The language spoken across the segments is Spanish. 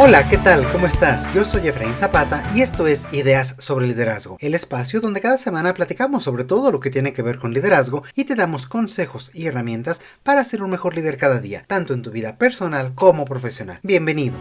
Hola, ¿qué tal? ¿Cómo estás? Yo soy Efraín Zapata y esto es Ideas sobre Liderazgo, el espacio donde cada semana platicamos sobre todo lo que tiene que ver con liderazgo y te damos consejos y herramientas para ser un mejor líder cada día, tanto en tu vida personal como profesional. Bienvenido.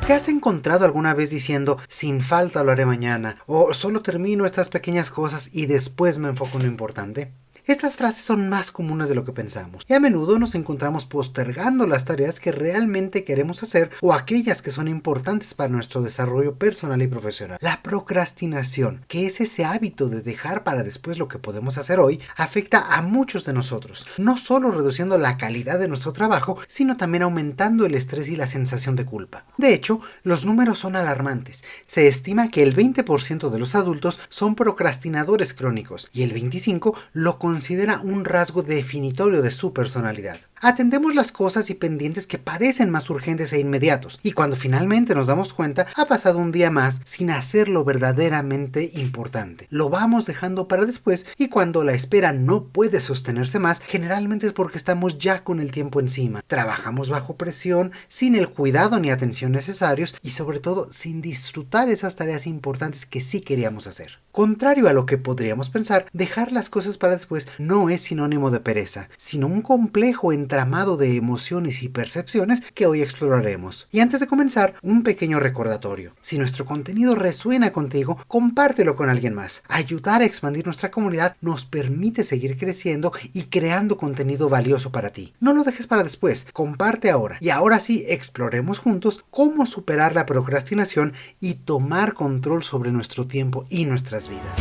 ¿Te has encontrado alguna vez diciendo, sin falta lo haré mañana, o solo termino estas pequeñas cosas y después me enfoco en lo importante? Estas frases son más comunes de lo que pensamos y a menudo nos encontramos postergando las tareas que realmente queremos hacer o aquellas que son importantes para nuestro desarrollo personal y profesional. La procrastinación, que es ese hábito de dejar para después lo que podemos hacer hoy, afecta a muchos de nosotros, no solo reduciendo la calidad de nuestro trabajo, sino también aumentando el estrés y la sensación de culpa. De hecho, los números son alarmantes. Se estima que el 20% de los adultos son procrastinadores crónicos y el 25% lo considera un rasgo definitorio de su personalidad. Atendemos las cosas y pendientes que parecen más urgentes e inmediatos, y cuando finalmente nos damos cuenta, ha pasado un día más sin hacerlo verdaderamente importante. Lo vamos dejando para después, y cuando la espera no puede sostenerse más, generalmente es porque estamos ya con el tiempo encima. Trabajamos bajo presión, sin el cuidado ni atención necesarios, y sobre todo sin disfrutar esas tareas importantes que sí queríamos hacer. Contrario a lo que podríamos pensar, dejar las cosas para después no es sinónimo de pereza, sino un complejo entramado de emociones y percepciones que hoy exploraremos. Y antes de comenzar, un pequeño recordatorio. Si nuestro contenido resuena contigo, compártelo con alguien más. Ayudar a expandir nuestra comunidad nos permite seguir creciendo y creando contenido valioso para ti. No lo dejes para después, comparte ahora. Y ahora sí, exploremos juntos cómo superar la procrastinación y tomar control sobre nuestro tiempo y nuestras vidas.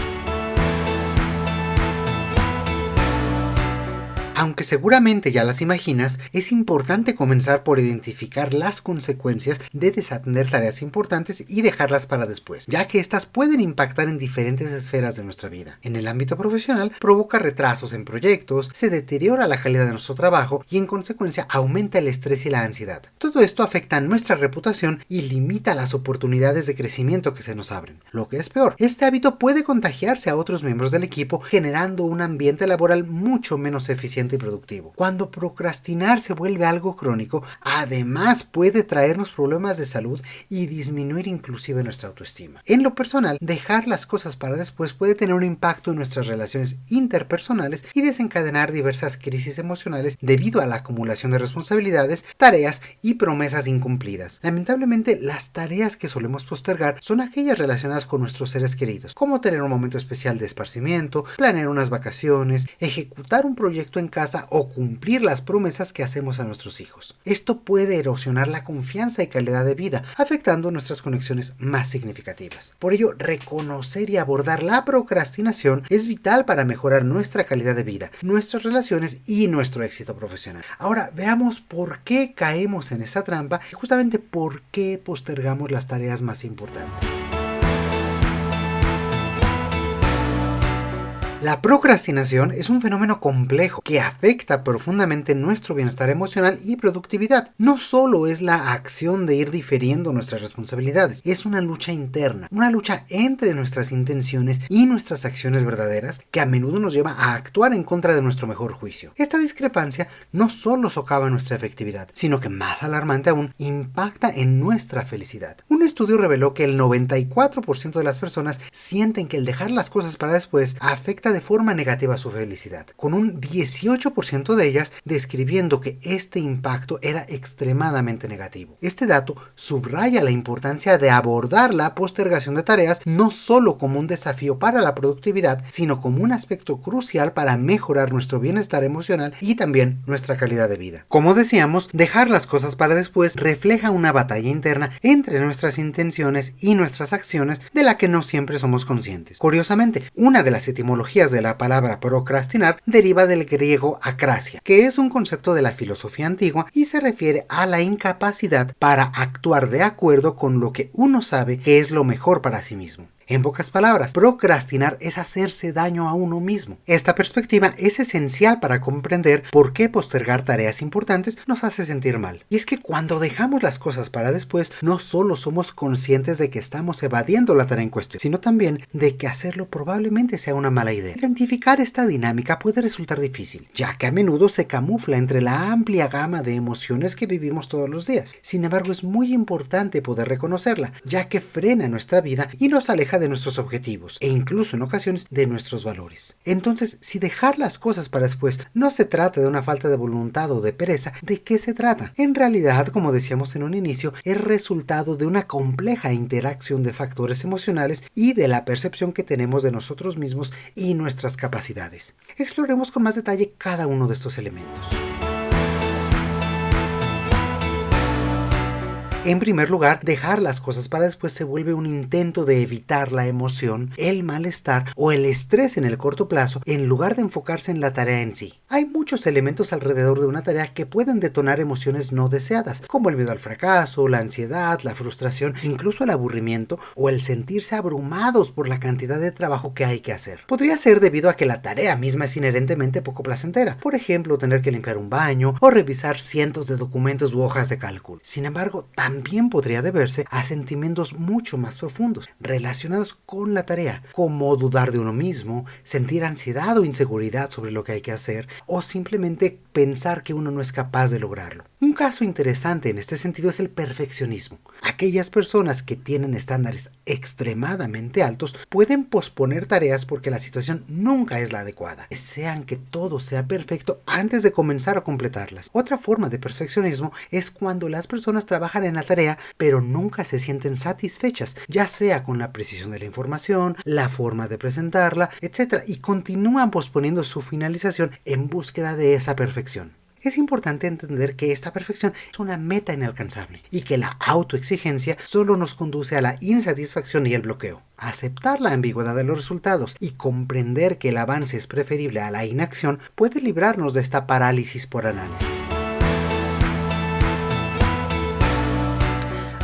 Aunque seguramente ya las imaginas, es importante comenzar por identificar las consecuencias de desatender tareas importantes y dejarlas para después, ya que estas pueden impactar en diferentes esferas de nuestra vida. En el ámbito profesional, provoca retrasos en proyectos, se deteriora la calidad de nuestro trabajo y en consecuencia aumenta el estrés y la ansiedad. Todo esto afecta a nuestra reputación y limita las oportunidades de crecimiento que se nos abren. Lo que es peor, este hábito puede contagiarse a otros miembros del equipo, generando un ambiente laboral mucho menos eficiente y productivo. Cuando procrastinar se vuelve algo crónico, además puede traernos problemas de salud y disminuir inclusive nuestra autoestima. En lo personal, dejar las cosas para después puede tener un impacto en nuestras relaciones interpersonales y desencadenar diversas crisis emocionales debido a la acumulación de responsabilidades, tareas y promesas incumplidas. Lamentablemente, las tareas que solemos postergar son aquellas relacionadas con nuestros seres queridos, como tener un momento especial de esparcimiento, planear unas vacaciones, ejecutar un proyecto en casa o cumplir las promesas que hacemos a nuestros hijos. Esto puede erosionar la confianza y calidad de vida, afectando nuestras conexiones más significativas. Por ello, reconocer y abordar la procrastinación es vital para mejorar nuestra calidad de vida, nuestras relaciones y nuestro éxito profesional. Ahora, veamos por qué caemos en esa trampa y justamente por qué postergamos las tareas más importantes. La procrastinación es un fenómeno complejo que afecta profundamente nuestro bienestar emocional y productividad. No solo es la acción de ir diferiendo nuestras responsabilidades, es una lucha interna, una lucha entre nuestras intenciones y nuestras acciones verdaderas que a menudo nos lleva a actuar en contra de nuestro mejor juicio. Esta discrepancia no solo socava nuestra efectividad, sino que más alarmante aún, impacta en nuestra felicidad. Un estudio reveló que el 94% de las personas sienten que el dejar las cosas para después afecta de forma negativa su felicidad, con un 18% de ellas describiendo que este impacto era extremadamente negativo. Este dato subraya la importancia de abordar la postergación de tareas no solo como un desafío para la productividad, sino como un aspecto crucial para mejorar nuestro bienestar emocional y también nuestra calidad de vida. Como decíamos, dejar las cosas para después refleja una batalla interna entre nuestras intenciones y nuestras acciones de la que no siempre somos conscientes. Curiosamente, una de las etimologías de la palabra procrastinar deriva del griego acrasia, que es un concepto de la filosofía antigua y se refiere a la incapacidad para actuar de acuerdo con lo que uno sabe que es lo mejor para sí mismo. En pocas palabras, procrastinar es hacerse daño a uno mismo. Esta perspectiva es esencial para comprender por qué postergar tareas importantes nos hace sentir mal. Y es que cuando dejamos las cosas para después, no solo somos conscientes de que estamos evadiendo la tarea en cuestión, sino también de que hacerlo probablemente sea una mala idea. Identificar esta dinámica puede resultar difícil, ya que a menudo se camufla entre la amplia gama de emociones que vivimos todos los días. Sin embargo, es muy importante poder reconocerla, ya que frena nuestra vida y nos aleja de nuestros objetivos, e incluso en ocasiones de nuestros valores. Entonces, si dejar las cosas para después no se trata de una falta de voluntad o de pereza, ¿de qué se trata? En realidad, como decíamos en un inicio, es resultado de una compleja interacción de factores emocionales y de la percepción que tenemos de nosotros mismos y nuestras capacidades. Exploremos con más detalle cada uno de estos elementos. En primer lugar, dejar las cosas para después se vuelve un intento de evitar la emoción, el malestar o el estrés en el corto plazo en lugar de enfocarse en la tarea en sí. Hay muchos elementos alrededor de una tarea que pueden detonar emociones no deseadas, como el miedo al fracaso, la ansiedad, la frustración, incluso el aburrimiento o el sentirse abrumados por la cantidad de trabajo que hay que hacer. Podría ser debido a que la tarea misma es inherentemente poco placentera, por ejemplo, tener que limpiar un baño o revisar cientos de documentos u hojas de cálculo. Sin embargo, también podría deberse a sentimientos mucho más profundos, relacionados con la tarea, como dudar de uno mismo, sentir ansiedad o inseguridad sobre lo que hay que hacer, o simplemente pensar que uno no es capaz de lograrlo. Un caso interesante en este sentido es el perfeccionismo. Aquellas personas que tienen estándares extremadamente altos pueden posponer tareas porque la situación nunca es la adecuada. Desean que todo sea perfecto antes de comenzar a completarlas. Otra forma de perfeccionismo es cuando las personas trabajan en la tarea pero nunca se sienten satisfechas, ya sea con la precisión de la información, la forma de presentarla, etc. y continúan posponiendo su finalización en búsqueda de esa perfección. Es importante entender que esta perfección es una meta inalcanzable y que la autoexigencia solo nos conduce a la insatisfacción y el bloqueo. Aceptar la ambigüedad de los resultados y comprender que el avance es preferible a la inacción puede librarnos de esta parálisis por análisis.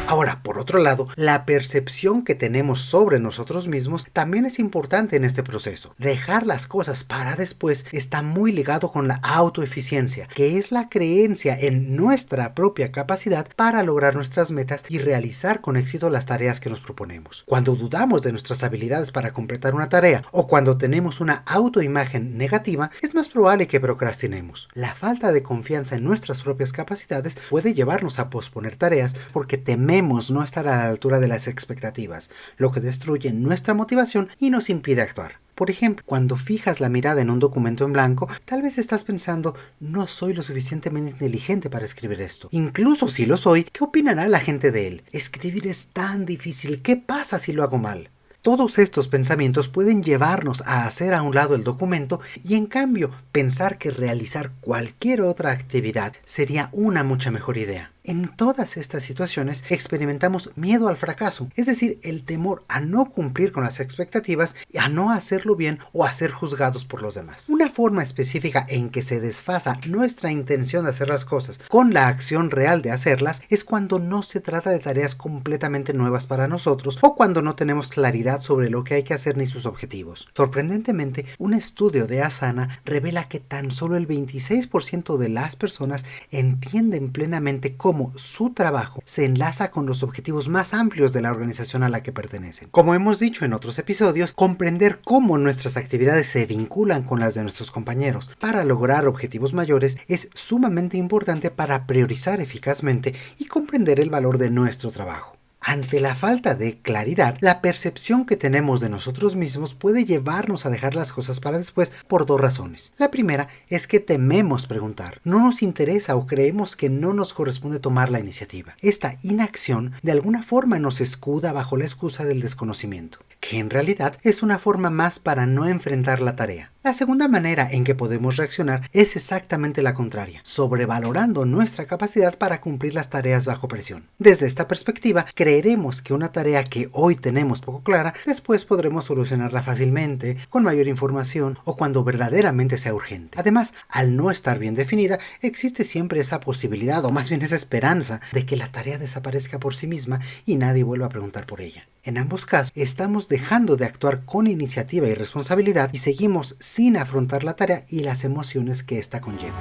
Ahora, por otro lado, la percepción que tenemos sobre nosotros mismos también es importante en este proceso. Dejar las cosas para después está muy ligado con la autoeficiencia, que es la creencia en nuestra propia capacidad para lograr nuestras metas y realizar con éxito las tareas que nos proponemos. Cuando dudamos de nuestras habilidades para completar una tarea o cuando tenemos una autoimagen negativa, es más probable que procrastinemos. La falta de confianza en nuestras propias capacidades puede llevarnos a posponer tareas porque tememos no estar a la altura de las expectativas, lo que destruye nuestra motivación y nos impide actuar. Por ejemplo, cuando fijas la mirada en un documento en blanco, tal vez estás pensando, no soy lo suficientemente inteligente para escribir esto. Incluso si lo soy, ¿qué opinará la gente de él? Escribir es tan difícil, ¿qué pasa si lo hago mal? Todos estos pensamientos pueden llevarnos a hacer a un lado el documento y en cambio pensar que realizar cualquier otra actividad sería una mucha mejor idea. En todas estas situaciones experimentamos miedo al fracaso, es decir, el temor a no cumplir con las expectativas y a no hacerlo bien o a ser juzgados por los demás. Una forma específica en que se desfasa nuestra intención de hacer las cosas con la acción real de hacerlas es cuando no se trata de tareas completamente nuevas para nosotros o cuando no tenemos claridad sobre lo que hay que hacer ni sus objetivos. Sorprendentemente, un estudio de Asana revela que tan solo el 26% de las personas entienden plenamente cómo su trabajo se enlaza con los objetivos más amplios de la organización a la que pertenecen. Como hemos dicho en otros episodios, comprender cómo nuestras actividades se vinculan con las de nuestros compañeros para lograr objetivos mayores es sumamente importante para priorizar eficazmente y comprender el valor de nuestro trabajo. Ante la falta de claridad, la percepción que tenemos de nosotros mismos puede llevarnos a dejar las cosas para después por dos razones. La primera es que tememos preguntar, no nos interesa o creemos que no nos corresponde tomar la iniciativa. Esta inacción de alguna forma nos escuda bajo la excusa del desconocimiento, que en realidad es una forma más para no enfrentar la tarea. La segunda manera en que podemos reaccionar es exactamente la contraria, sobrevalorando nuestra capacidad para cumplir las tareas bajo presión. Desde esta perspectiva, creeremos que una tarea que hoy tenemos poco clara, después podremos solucionarla fácilmente, con mayor información o cuando verdaderamente sea urgente. Además, al no estar bien definida, existe siempre esa posibilidad, o más bien esa esperanza, de que la tarea desaparezca por sí misma y nadie vuelva a preguntar por ella. En ambos casos, estamos dejando de actuar con iniciativa y responsabilidad y seguimos sin afrontar la tarea y las emociones que ésta conlleva.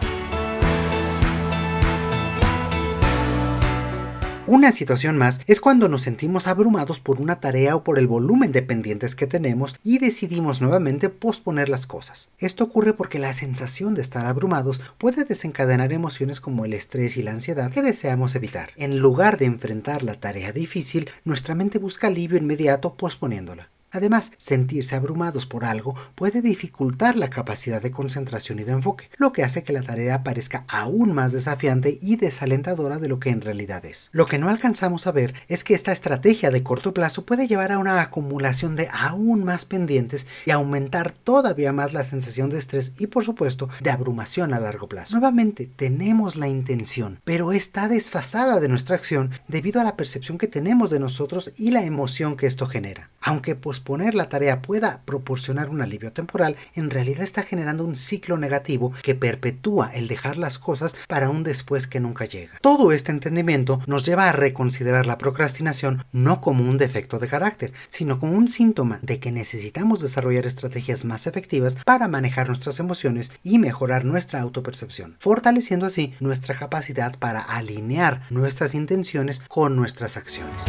Una situación más es cuando nos sentimos abrumados por una tarea o por el volumen de pendientes que tenemos y decidimos nuevamente posponer las cosas. Esto ocurre porque la sensación de estar abrumados puede desencadenar emociones como el estrés y la ansiedad que deseamos evitar. En lugar de enfrentar la tarea difícil, nuestra mente busca alivio inmediato posponiéndola. Además, sentirse abrumados por algo puede dificultar la capacidad de concentración y de enfoque, lo que hace que la tarea parezca aún más desafiante y desalentadora de lo que en realidad es. Lo que no alcanzamos a ver es que esta estrategia de corto plazo puede llevar a una acumulación de aún más pendientes y aumentar todavía más la sensación de estrés y, por supuesto, de abrumación a largo plazo. Nuevamente, tenemos la intención, pero está desfasada de nuestra acción debido a la percepción que tenemos de nosotros y la emoción que esto genera. Aunque posponer la tarea pueda proporcionar un alivio temporal, en realidad está generando un ciclo negativo que perpetúa el dejar las cosas para un después que nunca llega. Todo este entendimiento nos lleva a reconsiderar la procrastinación no como un defecto de carácter, sino como un síntoma de que necesitamos desarrollar estrategias más efectivas para manejar nuestras emociones y mejorar nuestra autopercepción, fortaleciendo así nuestra capacidad para alinear nuestras intenciones con nuestras acciones.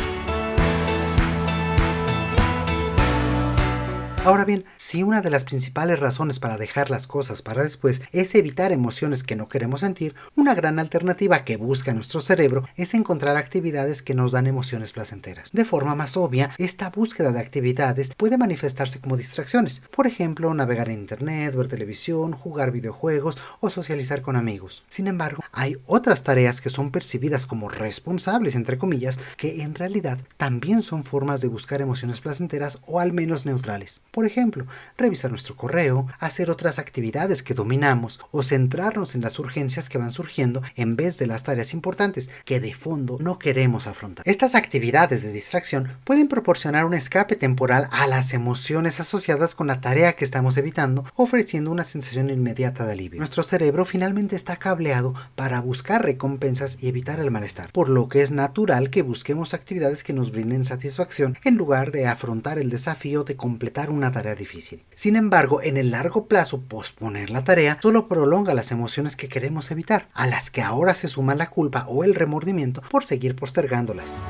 Ahora bien, si una de las principales razones para dejar las cosas para después es evitar emociones que no queremos sentir, una gran alternativa que busca nuestro cerebro es encontrar actividades que nos dan emociones placenteras. De forma más obvia, esta búsqueda de actividades puede manifestarse como distracciones. Por ejemplo, navegar en internet, ver televisión, jugar videojuegos o socializar con amigos. Sin embargo, hay otras tareas que son percibidas como responsables, entre comillas, que en realidad también son formas de buscar emociones placenteras o al menos neutrales. Por ejemplo, revisar nuestro correo, hacer otras actividades que dominamos o centrarnos en las urgencias que van surgiendo en vez de las tareas importantes que de fondo no queremos afrontar. Estas actividades de distracción pueden proporcionar un escape temporal a las emociones asociadas con la tarea que estamos evitando, ofreciendo una sensación inmediata de alivio. Nuestro cerebro finalmente está cableado para buscar recompensas y evitar el malestar, por lo que es natural que busquemos actividades que nos brinden satisfacción en lugar de afrontar el desafío de completar una tarea difícil. Sin embargo, en el largo plazo, posponer la tarea solo prolonga las emociones que queremos evitar, a las que ahora se suma la culpa o el remordimiento por seguir postergándolas.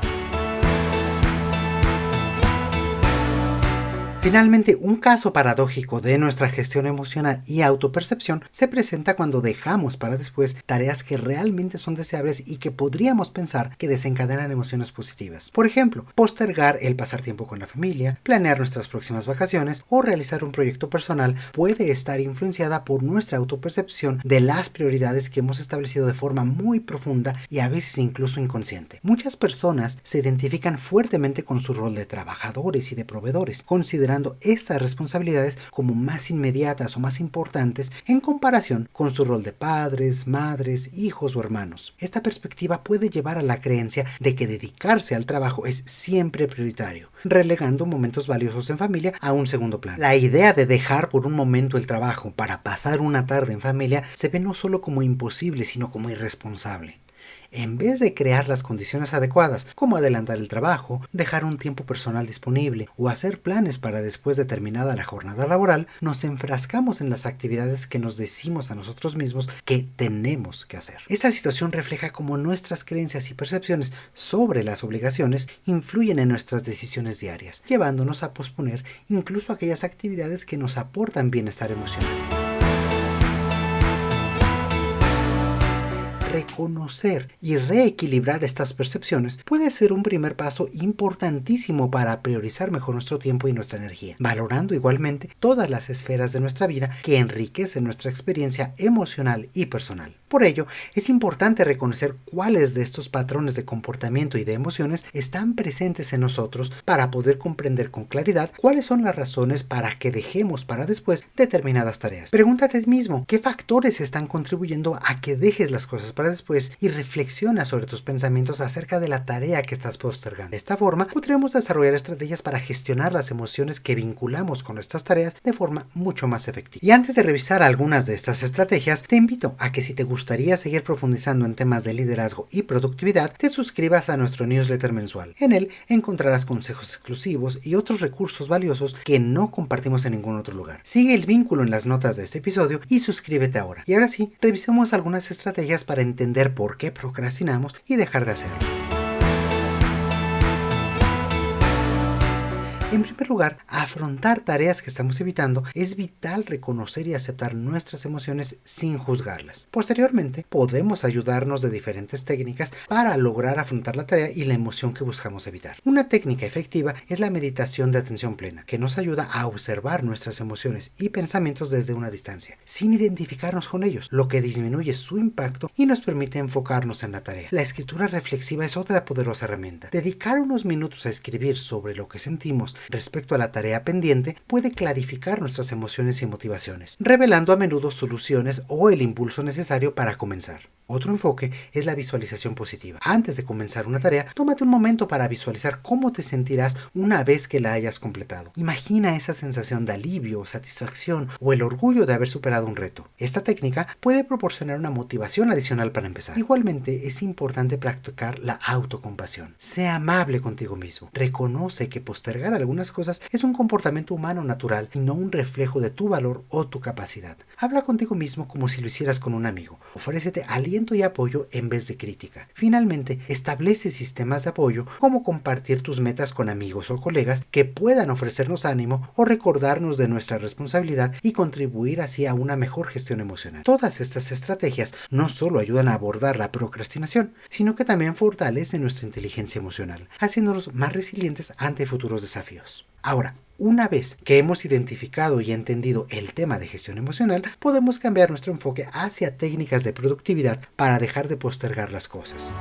Finalmente, un caso paradójico de nuestra gestión emocional y autopercepción se presenta cuando dejamos para después tareas que realmente son deseables y que podríamos pensar que desencadenan emociones positivas. Por ejemplo, postergar el pasar tiempo con la familia, planear nuestras próximas vacaciones o realizar un proyecto personal puede estar influenciada por nuestra autopercepción de las prioridades que hemos establecido de forma muy profunda y a veces incluso inconsciente. Muchas personas se identifican fuertemente con su rol de trabajadores y de proveedores, considerando estas responsabilidades como más inmediatas o más importantes en comparación con su rol de padres, madres, hijos o hermanos. Esta perspectiva puede llevar a la creencia de que dedicarse al trabajo es siempre prioritario, relegando momentos valiosos en familia a un segundo plano. La idea de dejar por un momento el trabajo para pasar una tarde en familia se ve no solo como imposible, sino como irresponsable. En vez de crear las condiciones adecuadas, como adelantar el trabajo, dejar un tiempo personal disponible o hacer planes para después de terminada la jornada laboral, nos enfrascamos en las actividades que nos decimos a nosotros mismos que tenemos que hacer. Esta situación refleja cómo nuestras creencias y percepciones sobre las obligaciones influyen en nuestras decisiones diarias, llevándonos a posponer incluso aquellas actividades que nos aportan bienestar emocional. Reconocer y reequilibrar estas percepciones puede ser un primer paso importantísimo para priorizar mejor nuestro tiempo y nuestra energía, valorando igualmente todas las esferas de nuestra vida que enriquecen nuestra experiencia emocional y personal. Por ello, es importante reconocer cuáles de estos patrones de comportamiento y de emociones están presentes en nosotros para poder comprender con claridad cuáles son las razones para que dejemos para después determinadas tareas. Pregúntate a ti mismo qué factores están contribuyendo a que dejes las cosas para después y reflexiona sobre tus pensamientos acerca de la tarea que estás postergando. De esta forma, podremos desarrollar estrategias para gestionar las emociones que vinculamos con nuestras tareas de forma mucho más efectiva. Y antes de revisar algunas de estas estrategias, te invito a que si te gustaría seguir profundizando en temas de liderazgo y productividad, te suscribas a nuestro newsletter mensual. En él encontrarás consejos exclusivos y otros recursos valiosos que no compartimos en ningún otro lugar. Sigue el vínculo en las notas de este episodio y suscríbete ahora. Y ahora sí, revisemos algunas estrategias para entender por qué procrastinamos y dejar de hacerlo. En primer lugar, afrontar tareas que estamos evitando es vital reconocer y aceptar nuestras emociones sin juzgarlas. Posteriormente, podemos ayudarnos de diferentes técnicas para lograr afrontar la tarea y la emoción que buscamos evitar. Una técnica efectiva es la meditación de atención plena, que nos ayuda a observar nuestras emociones y pensamientos desde una distancia, sin identificarnos con ellos, lo que disminuye su impacto y nos permite enfocarnos en la tarea. La escritura reflexiva es otra poderosa herramienta. Dedicar unos minutos a escribir sobre lo que sentimos respecto a la tarea pendiente puede clarificar nuestras emociones y motivaciones, revelando a menudo soluciones o el impulso necesario para comenzar. Otro enfoque es la visualización positiva. Antes de comenzar una tarea, tómate un momento para visualizar cómo te sentirás una vez que la hayas completado. Imagina esa sensación de alivio, satisfacción o el orgullo de haber superado un reto. Esta técnica puede proporcionar una motivación adicional para empezar. Igualmente, es importante practicar la autocompasión. Sea amable contigo mismo. Reconoce que postergar algunas cosas es un comportamiento humano natural y no un reflejo de tu valor o tu capacidad. Habla contigo mismo como si lo hicieras con un amigo. Ofrécete aliento y apoyo en vez de crítica. Finalmente, establece sistemas de apoyo como compartir tus metas con amigos o colegas que puedan ofrecernos ánimo o recordarnos de nuestra responsabilidad y contribuir así a una mejor gestión emocional. Todas estas estrategias no solo ayudan a abordar la procrastinación, sino que también fortalecen nuestra inteligencia emocional, haciéndonos más resilientes ante futuros desafíos. Ahora, una vez que hemos identificado y entendido el tema de gestión emocional, podemos cambiar nuestro enfoque hacia técnicas de productividad para dejar de postergar las cosas.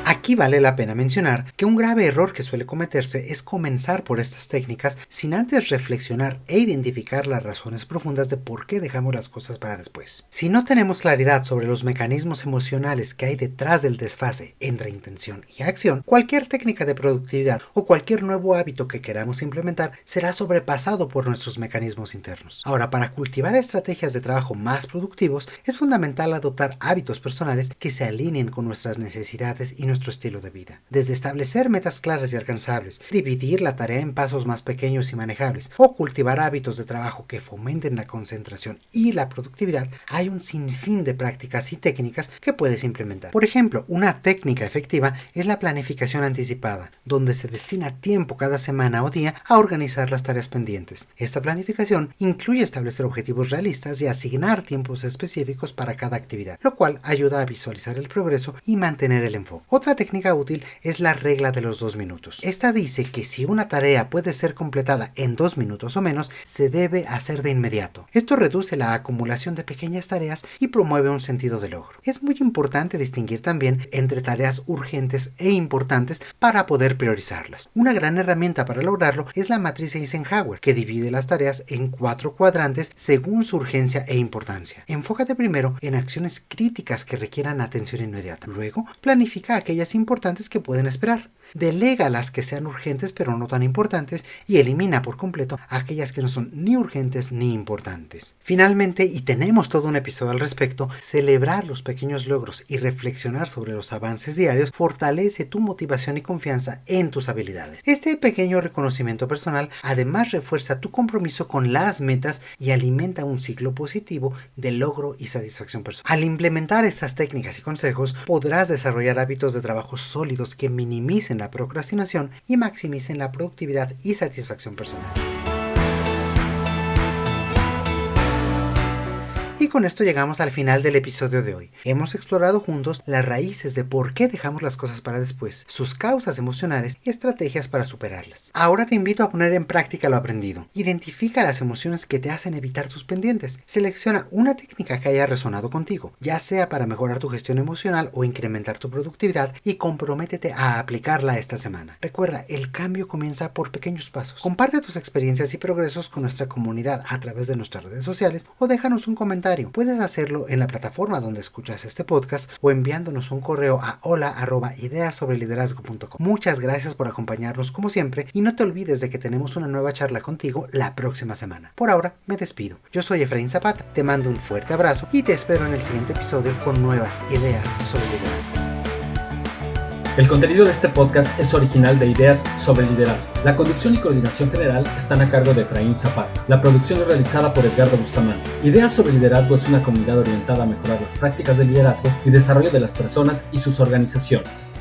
Aquí vale la pena mencionar que un grave error que suele cometerse es comenzar por estas técnicas sin antes reflexionar e identificar las razones profundas de por qué dejamos las cosas para después. Si no tenemos claridad sobre los mecanismos emocionales que hay detrás del desfase entre intención y acción, cualquier técnica de productividad o cualquier nuevo hábito que queramos implementar será sobrepasado por nuestros mecanismos internos. Ahora, para cultivar estrategias de trabajo más productivos, es fundamental adoptar hábitos personales que se alineen con nuestras necesidades y nuestro estilo de vida. Desde establecer metas claras y alcanzables, dividir la tarea en pasos más pequeños y manejables, o cultivar hábitos de trabajo que fomenten la concentración y la productividad, hay un sinfín de prácticas y técnicas que puedes implementar. Por ejemplo, una técnica efectiva es la planificación anticipada, donde se destina tiempo cada semana o día a organizar las tareas pendientes. Esta planificación incluye establecer objetivos realistas y asignar tiempos específicos para cada actividad, lo cual ayuda a visualizar el progreso y mantener el enfoque. Otra técnica útil es la regla de los 2 minutos. Esta dice que si una tarea puede ser completada en 2 minutos o menos, se debe hacer de inmediato. Esto reduce la acumulación de pequeñas tareas y promueve un sentido de logro. Es muy importante distinguir también entre tareas urgentes e importantes para poder priorizarlas. Una gran herramienta para lograrlo es la matriz Eisenhower, que divide las tareas en 4 cuadrantes según su urgencia e importancia. Enfócate primero en acciones críticas que requieran atención inmediata. Luego, planifica aquellas importantes que pueden esperar. Delega las que sean urgentes pero no tan importantes y elimina por completo aquellas que no son ni urgentes ni importantes. Finalmente, y tenemos todo un episodio al respecto, celebrar los pequeños logros y reflexionar sobre los avances diarios fortalece tu motivación y confianza en tus habilidades. Este pequeño reconocimiento personal además refuerza tu compromiso con las metas y alimenta un ciclo positivo de logro y satisfacción personal. Al implementar estas técnicas y consejos, podrás desarrollar hábitos de trabajo sólidos que minimicen la procrastinación y maximicen la productividad y satisfacción personal. Y con esto llegamos al final del episodio de hoy. Hemos explorado juntos las raíces de por qué dejamos las cosas para después, sus causas emocionales y estrategias para superarlas. Ahora te invito a poner en práctica lo aprendido. Identifica las emociones que te hacen evitar tus pendientes. Selecciona una técnica que haya resonado contigo, ya sea para mejorar tu gestión emocional o incrementar tu productividad, y comprométete a aplicarla esta semana. Recuerda, el cambio comienza por pequeños pasos. Comparte tus experiencias y progresos con nuestra comunidad a través de nuestras redes sociales o déjanos un comentario. Puedes hacerlo en la plataforma donde escuchas este podcast o enviándonos un correo a hola@ideasobreliderazgo.com. Muchas gracias por acompañarnos como siempre y no te olvides de que tenemos una nueva charla contigo la próxima semana. Por ahora me despido. Yo soy Efraín Zapata, te mando un fuerte abrazo y te espero en el siguiente episodio con nuevas ideas sobre liderazgo. El contenido de este podcast es original de Ideas sobre Liderazgo. La conducción y coordinación general están a cargo de Efraín Zapata. La producción es realizada por Edgardo Bustamante. Ideas sobre Liderazgo es una comunidad orientada a mejorar las prácticas de liderazgo y desarrollo de las personas y sus organizaciones.